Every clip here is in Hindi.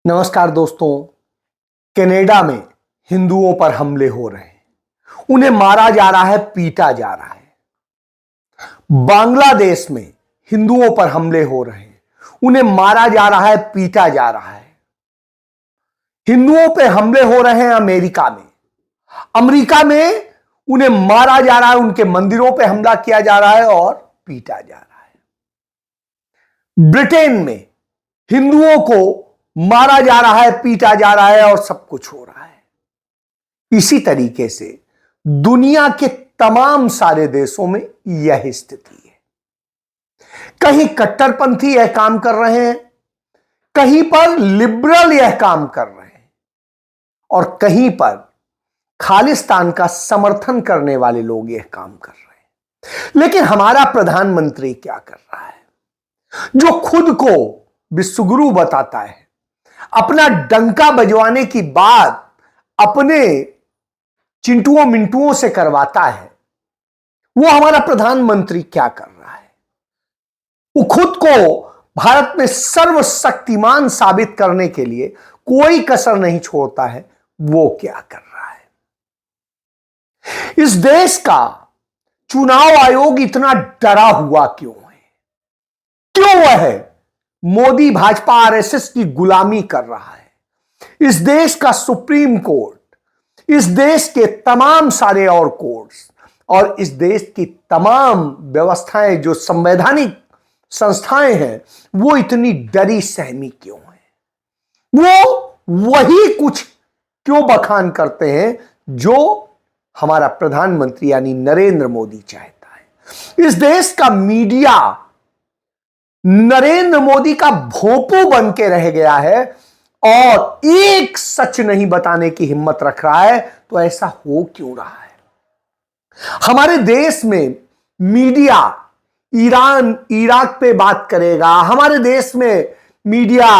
नमस्कार दोस्तों। कनाडा में हिंदुओं पर हमले हो रहे हैं, उन्हें मारा जा रहा है, पीटा जा रहा है। बांग्लादेश में हिंदुओं पर हमले हो रहे हैं, उन्हें मारा जा रहा है, पीटा जा रहा है। हिंदुओं पर हमले हो रहे हैं अमेरिका में। अमेरिका में उन्हें मारा जा रहा है, उनके मंदिरों पर हमला किया जा रहा है और पीटा जा रहा है। ब्रिटेन में हिंदुओं को मारा जा रहा है, पीटा जा रहा है और सब कुछ हो रहा है। इसी तरीके से दुनिया के तमाम सारे देशों में यह स्थिति है। कहीं कट्टरपंथी यह काम कर रहे हैं, कहीं पर लिबरल यह काम कर रहे हैं और कहीं पर खालिस्तान का समर्थन करने वाले लोग यह काम कर रहे हैं। लेकिन हमारा प्रधानमंत्री क्या कर रहा है, जो खुद को विश्वगुरु बताता है, अपना डंका बजवाने की बात अपने चिंटुओं मिंटुओं से करवाता है। वो हमारा प्रधानमंत्री क्या कर रहा है? वो खुद को भारत में सर्वशक्तिमान साबित करने के लिए कोई कसर नहीं छोड़ता है। वो क्या कर रहा है? इस देश का चुनाव आयोग इतना डरा हुआ क्यों है? क्यों वह मोदी भाजपा आरएसएस की गुलामी कर रहा है? इस देश का सुप्रीम कोर्ट, इस देश के तमाम सारे और कोर्ट्स और इस देश की तमाम व्यवस्थाएं, जो संवैधानिक संस्थाएं हैं, वो इतनी डरी सहमी क्यों है? वो वही कुछ क्यों बखान करते हैं जो हमारा प्रधानमंत्री यानी नरेंद्र मोदी चाहता है? इस देश का मीडिया नरेंद्र मोदी का भोंपू बन के रह गया है और एक सच नहीं बताने की हिम्मत रख रहा है। तो ऐसा हो क्यों रहा है? हमारे देश में मीडिया ईरान इराक पे बात करेगा, हमारे देश में मीडिया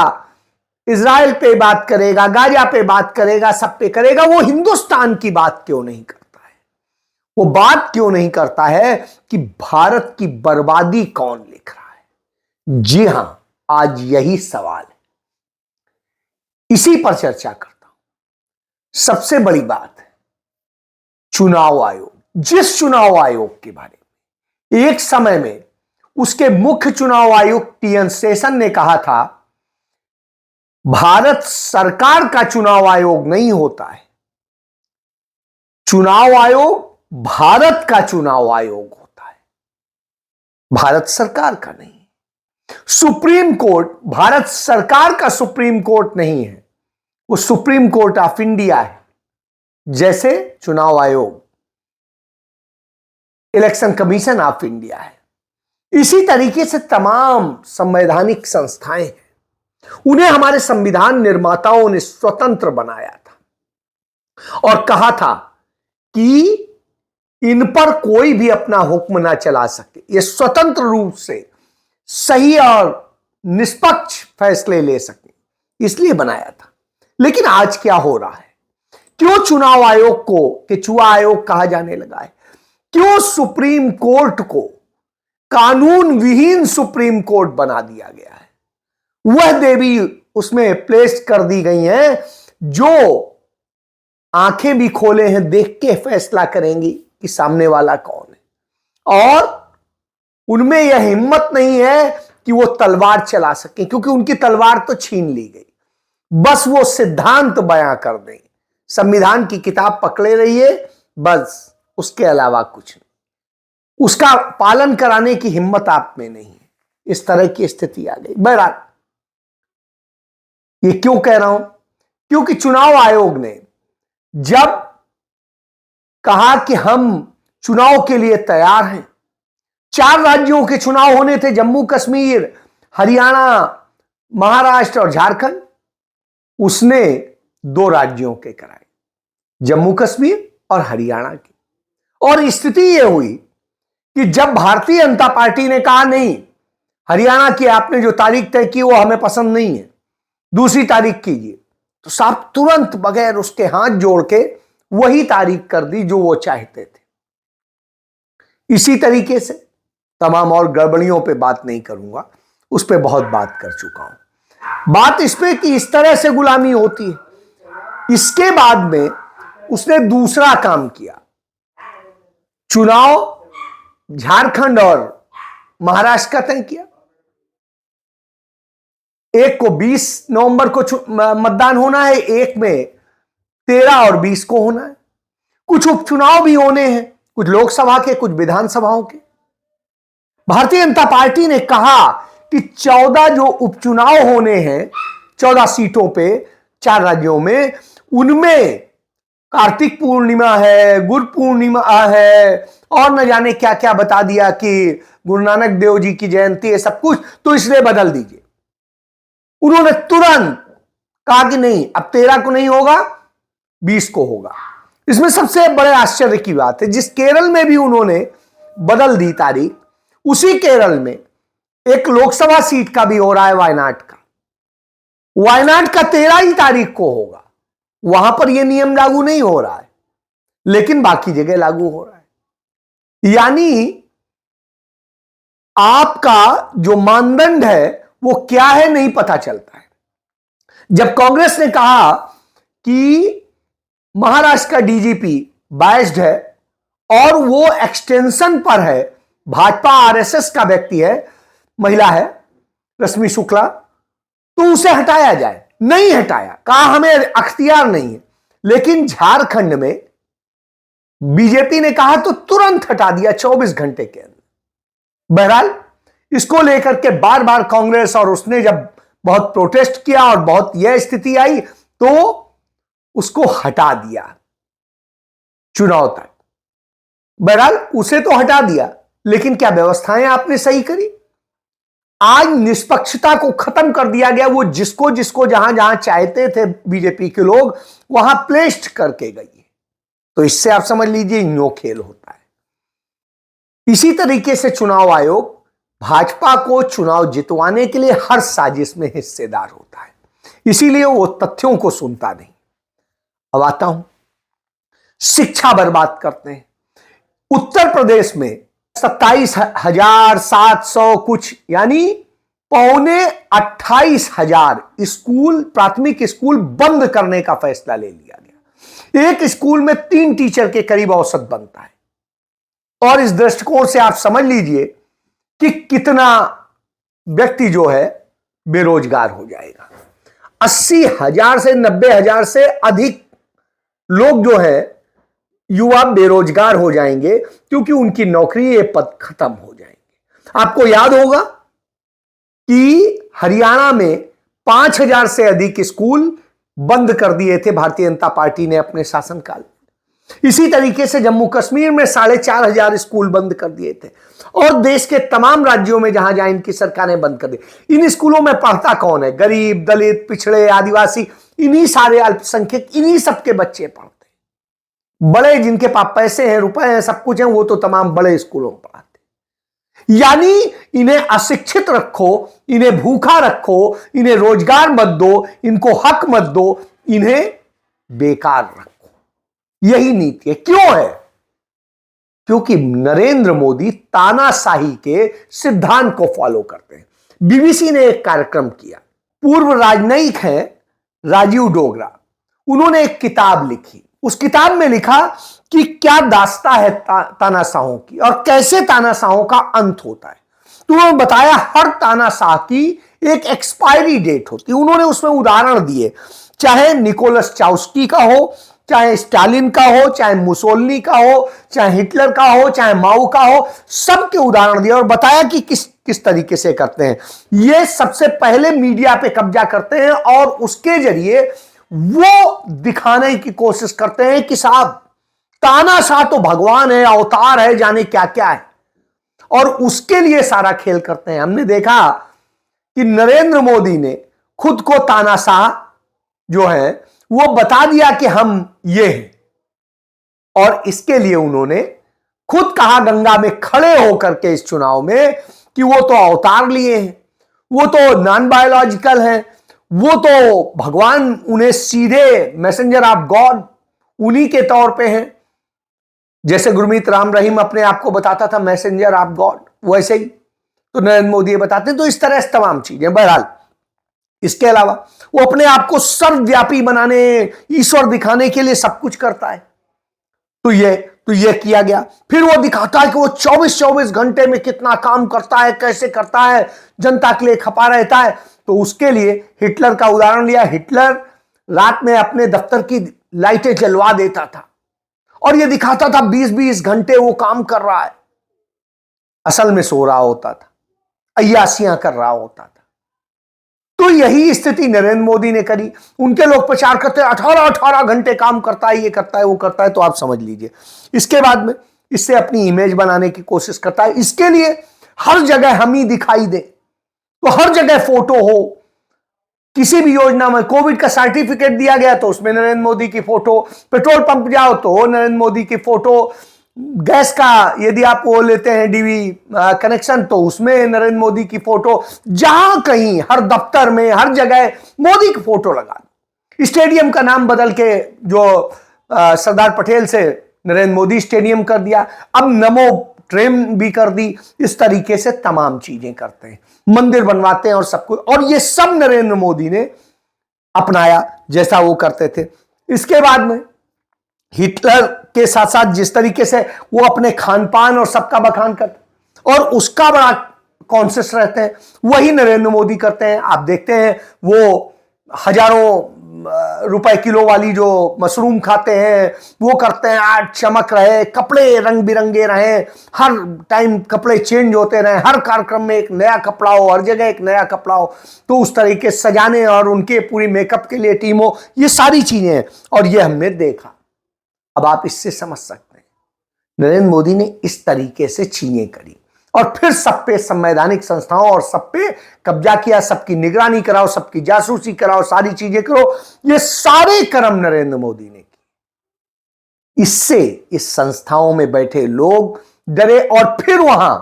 इजराइल पे बात करेगा, गाजा पे बात करेगा, सब पे करेगा। वो हिंदुस्तान की बात क्यों नहीं करता है? वो बात क्यों नहीं करता है कि भारत की बर्बादी कौन लिख रहा है? जी हां, आज यही सवाल है, इसी पर चर्चा करता हूं। सबसे बड़ी बात है चुनाव आयोग। जिस चुनाव आयोग के बारे में एक समय में उसके मुख्य चुनाव आयुक्त टीएन शेषन ने कहा था, भारत सरकार का चुनाव आयोग नहीं होता है, चुनाव आयोग भारत का चुनाव आयोग होता है, भारत सरकार का नहीं। सुप्रीम कोर्ट भारत सरकार का सुप्रीम कोर्ट नहीं है, वो सुप्रीम कोर्ट ऑफ इंडिया है। जैसे चुनाव आयोग इलेक्शन कमीशन ऑफ इंडिया है, इसी तरीके से तमाम संवैधानिक संस्थाएं हैं। उन्हें हमारे संविधान निर्माताओं ने स्वतंत्र बनाया था और कहा था कि इन पर कोई भी अपना हुक्म ना चला सके, ये स्वतंत्र रूप से सही और निष्पक्ष फैसले ले सके, इसलिए बनाया था। लेकिन आज क्या हो रहा है? क्यों चुनाव आयोग को केचुआ आयोग कहा जाने लगा है? क्यों सुप्रीम कोर्ट को कानून विहीन सुप्रीम कोर्ट बना दिया गया है? वह देवी उसमें प्लेस कर दी गई हैं जो आंखें भी खोले हैं देख के फैसला करेंगी कि सामने वाला कौन है, और उनमें यह हिम्मत नहीं है कि वो तलवार चला सके, क्योंकि उनकी तलवार तो छीन ली गई। बस वो सिद्धांत बयां कर दें, संविधान की किताब पकड़े रहिए, बस उसके अलावा कुछ नहीं। उसका पालन कराने की हिम्मत आप में नहीं है। इस तरह की स्थिति आ गई। बहरहाल, ये क्यों कह रहा हूं? क्योंकि चुनाव आयोग ने जब कहा कि हम चुनाव के लिए तैयार हैं, 4 राज्यों के चुनाव होने थे, जम्मू कश्मीर, हरियाणा, महाराष्ट्र और झारखंड, उसने 2 राज्यों के कराए, जम्मू कश्मीर और हरियाणा की। और स्थिति यह हुई कि जब भारतीय जनता पार्टी ने कहा नहीं, हरियाणा की आपने जो तारीख तय की वो हमें पसंद नहीं है, दूसरी तारीख कीजिए, तो साहब तुरंत बगैर उसके हाथ जोड़ के वही तारीख कर दी जो वो चाहते थे। इसी तरीके से तमाम और गड़बड़ियों पे बात नहीं करूंगा, उस पे बहुत बात कर चुका हूं। बात इस पे कि इस तरह से गुलामी होती है। इसके बाद में उसने दूसरा काम किया, चुनाव झारखंड और महाराष्ट्र का तय किया। एक को 20 नवंबर को मतदान होना है, एक में 13 और 20 को होना है। कुछ उपचुनाव भी होने हैं, कुछ लोकसभा के, कुछ विधानसभाओं के। भारतीय जनता पार्टी ने कहा कि 14 जो उपचुनाव होने हैं 14 सीटों पे 4 राज्यों में, उनमें कार्तिक पूर्णिमा है, गुरु पूर्णिमा है और न जाने क्या क्या बता दिया कि गुरु नानक देव जी की जयंती है, सब कुछ, तो इसलिए बदल दीजिए। उन्होंने तुरंत कहा कि नहीं, अब 13 को नहीं होगा, 20 को होगा। इसमें सबसे बड़े आश्चर्य की बात है, जिस केरल में भी उन्होंने बदल दी तारीख, उसी केरल में एक लोकसभा सीट का भी हो रहा है, वायनाड का। वायनाड का 13 ही तारीख को होगा। वहां पर यह नियम लागू नहीं हो रहा है, लेकिन बाकी जगह लागू हो रहा है। यानी आपका जो मानदंड है वो क्या है नहीं पता चलता है। जब कांग्रेस ने कहा कि महाराष्ट्र का डीजीपी बायस्ड है और वो एक्सटेंशन पर है, भाजपा आरएसएस का व्यक्ति है, महिला है रश्मि शुक्ला, तो उसे हटाया जाए, नहीं हटाया, कहा हमें अख्तियार नहीं है। लेकिन झारखंड में बीजेपी ने कहा तो तुरंत हटा दिया 24 घंटे के अंदर। बहरहाल इसको लेकर के बार बार कांग्रेस और उसने जब बहुत प्रोटेस्ट किया और बहुत यह स्थिति आई तो उसको हटा दिया चुनाव तक। बहरहाल उसे तो हटा दिया, लेकिन क्या व्यवस्थाएं आपने सही करी? आज निष्पक्षता को खत्म कर दिया गया। वो जिसको जिसको जहां जहां चाहते थे बीजेपी के लोग वहां प्लेस्ड करके गई। तो इससे आप समझ लीजिए यूं खेल होता है। इसी तरीके से चुनाव आयोग भाजपा को चुनाव जितवाने के लिए हर साजिश में हिस्सेदार होता है, इसीलिए वो तथ्यों को सुनता नहीं। अब आता हूं, शिक्षा बर्बाद करते हैं। उत्तर प्रदेश में 27,700 कुछ यानी 28,500 स्कूल, प्राथमिक स्कूल बंद करने का फैसला ले लिया गया। एक स्कूल में 3 टीचर के करीब औसत बनता है। और इस दृष्टिकोण से आप समझ लीजिए कि कितना व्यक्ति जो है बेरोजगार हो जाएगा। 80,000 से 90,000 से अधिक लोग जो है युवा बेरोजगार हो जाएंगे, क्योंकि उनकी नौकरी, ये पद खत्म हो जाएंगे। आपको याद होगा कि हरियाणा में 5,000 से अधिक स्कूल बंद कर दिए थे भारतीय जनता पार्टी ने अपने शासनकाल में। इसी तरीके से जम्मू कश्मीर में 4,500 स्कूल बंद कर दिए थे। और देश के तमाम राज्यों में जहां जहां इनकी सरकारें बंद कर दी। इन स्कूलों में पढ़ता कौन है? गरीब, दलित, पिछड़े, आदिवासी, इन्हीं सारे अल्पसंख्यक, इन्हीं सबके बच्चे पढ़ते। बड़े जिनके पास पैसे हैं, रुपए हैं, सब कुछ है, वो तो तमाम बड़े स्कूलों में पढ़ाते। यानी इन्हें अशिक्षित रखो, इन्हें भूखा रखो, इन्हें रोजगार मत दो, इनको हक मत दो, इन्हें बेकार रखो। यही नीति है। क्यों है? क्योंकि नरेंद्र मोदी तानाशाही के सिद्धांत को फॉलो करते हैं। बीबीसी ने एक कार्यक्रम किया, पूर्व राजनयिक हैं राजीव डोगरा, उन्होंने एक किताब लिखी। उस किताब में लिखा कि क्या दास्ता है तानाशाहों की और कैसे तानाशाहों का अंत होता है। तो उन्होंने बताया हर तानाशाह की एक एक्सपायरी डेट होती है। उन्होंने उसमें उदाहरण दिए, चाहे निकोलस चाउस्की का हो, चाहे स्टालिन का हो, चाहे मुसोलिनी का हो, चाहे हिटलर का हो, चाहे माओ का हो, सबके उदाहरण दिए और बताया कि किस तरीके से करते हैं। ये सबसे पहले मीडिया पे कब्जा करते हैं और उसके जरिए वो दिखाने की कोशिश करते हैं कि साहब तानाशाह तो भगवान है, अवतार है, जाने क्या क्या है, और उसके लिए सारा खेल करते हैं। हमने देखा कि नरेंद्र मोदी ने खुद को तानाशाह जो है वो बता दिया कि हम ये हैं, और इसके लिए उन्होंने खुद कहा गंगा में खड़े होकर के इस चुनाव में कि वो तो अवतार लिए हैं, वो तो नॉन बायोलॉजिकल हैं, वो तो भगवान उन्हें सीधे मैसेंजर ऑफ गॉड उन्हीं के तौर पे हैं। जैसे गुरमीत राम रहीम अपने आप को बताता था मैसेंजर ऑफ गॉड, वैसे ही तो नरेंद्र मोदी बताते हैं। तो इस तरह से तमाम चीजें। बहरहाल इसके अलावा वो अपने आप को सर्वव्यापी बनाने, ईश्वर दिखाने के लिए सब कुछ करता है। तो ये किया गया। फिर वो दिखाता है कि वो 24-24 घंटे में कितना काम करता है, कैसे करता है, जनता के लिए खपा रहता है। तो उसके लिए हिटलर का उदाहरण लिया। हिटलर रात में अपने दफ्तर की लाइटें जलवा देता था और ये दिखाता था 20-20 घंटे वो काम कर रहा है, असल में सो रहा होता था, अय्यासियां कर रहा होता था। तो यही स्थिति नरेंद्र मोदी ने करी। उनके लोग प्रचार करते हैं 18-18 घंटे काम करता है, ये करता है, वो करता है। तो आप समझ लीजिए, इसके बाद में इससे अपनी इमेज बनाने की कोशिश करता है। इसके लिए हर जगह हम ही दिखाई दे, तो हर जगह फोटो हो। किसी भी योजना में कोविड का सर्टिफिकेट दिया गया तो उसमें नरेंद्र मोदी की फोटो, पेट्रोल पंप जाओ तो नरेंद्र मोदी की फोटो, गैस का यदि आप वो लेते हैं डीवी कनेक्शन तो उसमें नरेंद्र मोदी की फोटो। जहां कहीं, हर दफ्तर में, हर जगह मोदी की फोटो लगा दी। स्टेडियम का नाम बदल के जो सरदार पटेल से नरेंद्र मोदी स्टेडियम कर दिया, अब नमो ट्रेन भी कर दी। इस तरीके से तमाम चीजें करते हैं, मंदिर बनवाते हैं और सब कुछ, और ये सब नरेंद्र मोदी ने अपनाया जैसा वो करते थे। इसके बाद में हिटलर के साथ साथ जिस तरीके से वो अपने खान पान और सबका बखान करते और उसका बड़ा कॉन्शियस रहते हैं, वही नरेंद्र मोदी करते हैं। आप देखते हैं वो हजारों रुपए किलो वाली जो मशरूम खाते हैं, वो करते हैं, आज चमक रहे, कपड़े रंग बिरंगे रहे, हर टाइम कपड़े चेंज होते रहे, हर कार्यक्रम में एक नया कपड़ा हो, हर जगह एक नया कपड़ा हो। तो उस तरीके सजाने और उनके पूरी मेकअप के लिए टीम हो, ये सारी चीजें हैं और ये हमने देखा। अब आप इससे समझ सकते हैं नरेंद्र मोदी ने इस तरीके से चीजें करी और फिर सब पे संवैधानिक संस्थाओं और सब पे कब्जा किया, सबकी निगरानी कराओ, सबकी जासूसी कराओ, सारी चीजें करो। ये सारे कर्म नरेंद्र मोदी ने किए। इससे इस संस्थाओं में बैठे लोग डरे और फिर वहां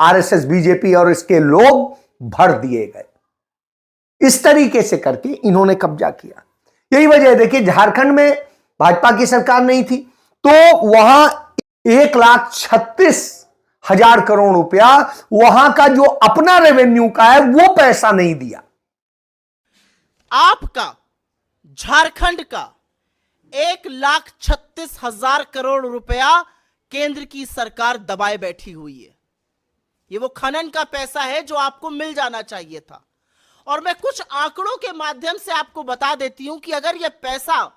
आरएसएस, बीजेपी और इसके लोग भर दिए गए। इस तरीके से करके इन्होंने कब्जा किया। यही वजह है, देखिए झारखंड में भाजपा की सरकार नहीं थी तो वहां 1,36,000 करोड़ रुपया वहां का जो अपना रेवेन्यू का है वो पैसा नहीं दिया। आपका झारखंड का 1,36,000 करोड़ रुपया केंद्र की सरकार दबाए बैठी हुई है। ये वो खनन का पैसा है जो आपको मिल जाना चाहिए था। और मैं कुछ आंकड़ों के माध्यम से आपको बता देती हूं कि अगर यह पैसा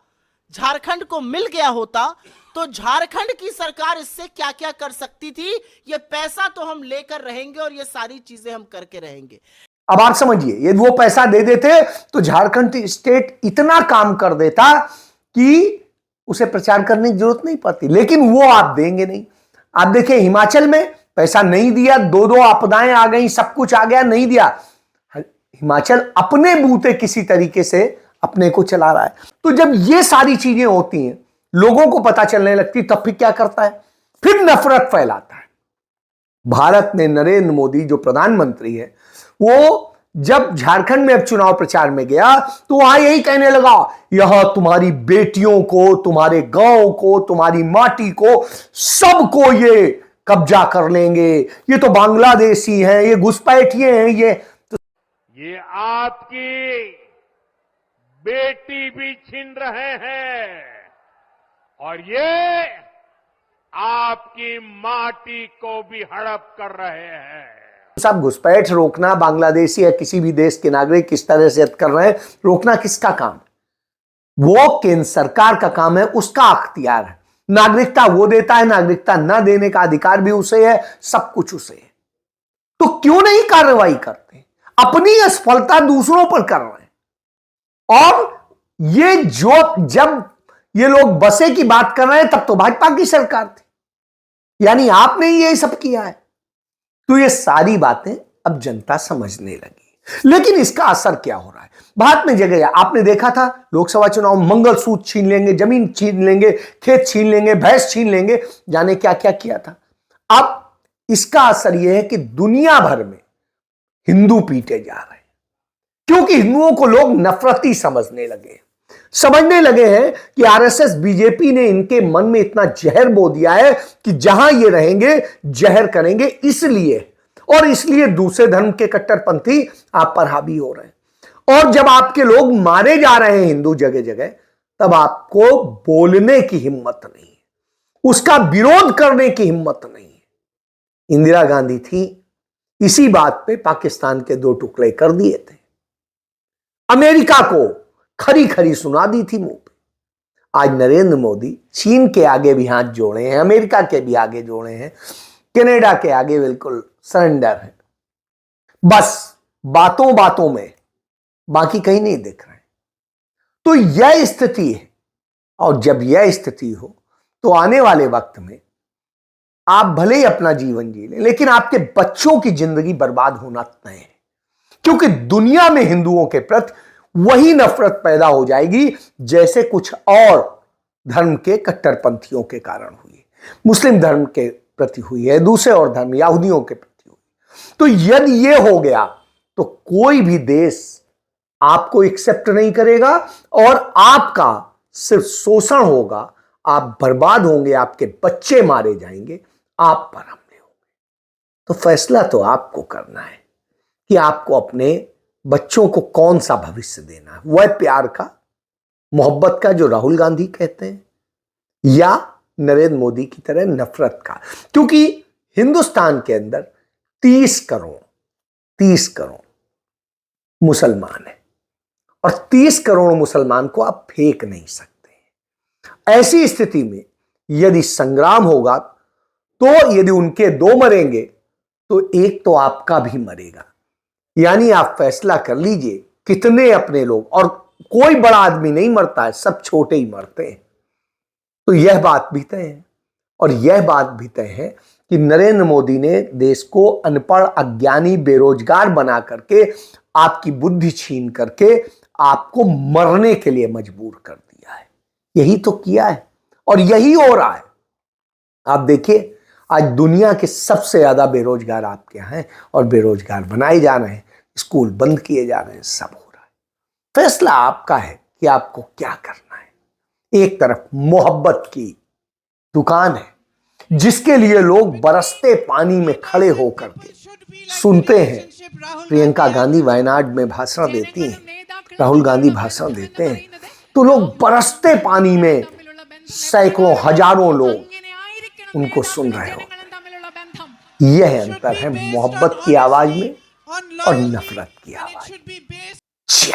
झारखंड को मिल गया होता तो झारखंड की सरकार इससे क्या क्या कर सकती थी। ये पैसा तो हम लेकर रहेंगे और ये सारी चीजें हम करके रहेंगे। अब आप समझिए, ये वो पैसा दे देते तो झारखंड स्टेट इतना काम कर देता कि उसे प्रचार करने की जरूरत नहीं पड़ती, लेकिन वो आप देंगे नहीं। आप देखिए हिमाचल में पैसा नहीं दिया, दो आपदाएं आ गई, सब कुछ आ गया, नहीं दिया। हिमाचल अपने बूते किसी तरीके से अपने को चला रहा है। तो जब ये सारी चीजें होती हैं, लोगों को पता चलने लगती, तब फिर क्या करता है, फिर नफरत फैलाता है। भारत में नरेंद्र मोदी जो प्रधानमंत्री है, वो जब झारखंड में अब चुनाव प्रचार में गया तो वहां यही कहने लगा, यह तुम्हारी बेटियों को, तुम्हारे गांव को, तुम्हारी माटी को, सबको ये कब्जा कर लेंगे, ये तो बांग्लादेशी हैं, ये घुसपैठिए हैं, ये आपकी बेटी भी छीन रहे हैं और ये आपकी माटी को भी हड़प कर रहे हैं। सब घुसपैठ रोकना, बांग्लादेशी या किसी भी देश के नागरिक किस तरह से कर रहे हैं, रोकना किसका काम? वो केंद्र सरकार का काम है, उसका अख्तियार है। नागरिकता वो देता है, नागरिकता न देने का अधिकार भी उसे है, सब कुछ उसे है। तो क्यों नहीं कार्रवाई करते? अपनी असफलता दूसरों पर कर रहे हैं। और ये जब ये लोग बसे की बात कर रहे हैं तब तो भाजपा की सरकार थी, यानी आपने ये सब किया है। तो ये सारी बातें अब जनता समझने लगी, लेकिन इसका असर क्या हो रहा है? भारत में जगह आपने देखा था, लोकसभा चुनाव में मंगलसूत्र छीन लेंगे, जमीन छीन लेंगे, खेत छीन लेंगे, भैंस छीन लेंगे, जाने क्या क्या किया था। अब इसका असर यह है कि दुनिया भर में हिंदू पीटे जा रहे हैं, क्योंकि हिंदुओं को लोग नफरती समझने लगे हैं कि आरएसएस, बीजेपी ने इनके मन में इतना जहर बो दिया है कि जहां ये रहेंगे जहर करेंगे, इसलिए दूसरे धर्म के कट्टरपंथी आप पर हावी हो रहे हैं। और जब आपके लोग मारे जा रहे हैं हिंदू जगह जगह, तब आपको बोलने की हिम्मत नहीं है, उसका विरोध करने की हिम्मत नहीं है। इंदिरा गांधी थी, इसी बात पे पाकिस्तान के 2 टुकड़े कर दिए थे, अमेरिका को खरी खरी सुना दी थी मुंह पे। आज नरेंद्र मोदी चीन के आगे भी हाथ जोड़े हैं, अमेरिका के भी आगे जोड़े हैं, कनाडा के आगे बिल्कुल सरेंडर है, बस बातों बातों में, बाकी कहीं नहीं दिख रहे। तो यह स्थिति है, और जब यह स्थिति हो तो आने वाले वक्त में आप भले ही अपना जीवन जी लें, लेकिन आपके बच्चों की जिंदगी बर्बाद होना तय है, क्योंकि दुनिया में हिंदुओं के प्रति वही नफरत पैदा हो जाएगी जैसे कुछ और धर्म के कट्टरपंथियों के कारण हुई है, मुस्लिम धर्म के प्रति हुई है, दूसरे और धर्म यहूदियों के प्रति हुई। तो यदि यह हो गया तो कोई भी देश आपको एक्सेप्ट नहीं करेगा और आपका सिर्फ शोषण होगा, आप बर्बाद होंगे, आपके बच्चे मारे जाएंगे, आप पर हमले होंगे। तो फैसला तो आपको करना है कि आपको अपने बच्चों को कौन सा भविष्य देना है, वह प्यार का, मोहब्बत का जो राहुल गांधी कहते हैं, या नरेंद्र मोदी की तरह नफरत का। क्योंकि हिंदुस्तान के अंदर 30 करोड़ मुसलमान है और 30 करोड़ मुसलमान को आप फेंक नहीं सकते। ऐसी स्थिति में यदि संग्राम होगा तो यदि उनके 2 मरेंगे तो एक तो आपका भी मरेगा। यानी आप फैसला कर लीजिए कितने अपने लोग, और कोई बड़ा आदमी नहीं मरता है, सब छोटे ही मरते हैं। तो यह बात भी तय है, और यह बात भी तय है कि नरेंद्र मोदी ने देश को अनपढ़, अज्ञानी, बेरोजगार बना करके, आपकी बुद्धि छीन करके आपको मरने के लिए मजबूर कर दिया है। यही तो किया है और यही हो रहा है। आप देखिए आज दुनिया के सबसे ज्यादा बेरोजगार आपके यहाँ हैं और बेरोजगार बनाए जा रहे हैं, स्कूल बंद किए जा रहे हैं, सब हो रहा है। फैसला आपका है कि आपको क्या करना है। एक तरफ मोहब्बत की दुकान है जिसके लिए लोग बरसते पानी में खड़े होकर के सुनते हैं। प्रियंका गांधी वायनाड में भाषण देती हैं, राहुल गांधी भाषण देते हैं, तो लोग बरसते पानी में, सैकड़ों हजारों लोग उनको सुन रहे हो। यह अंतर है मोहब्बत की आवाज में और नफरत की आवाज। जय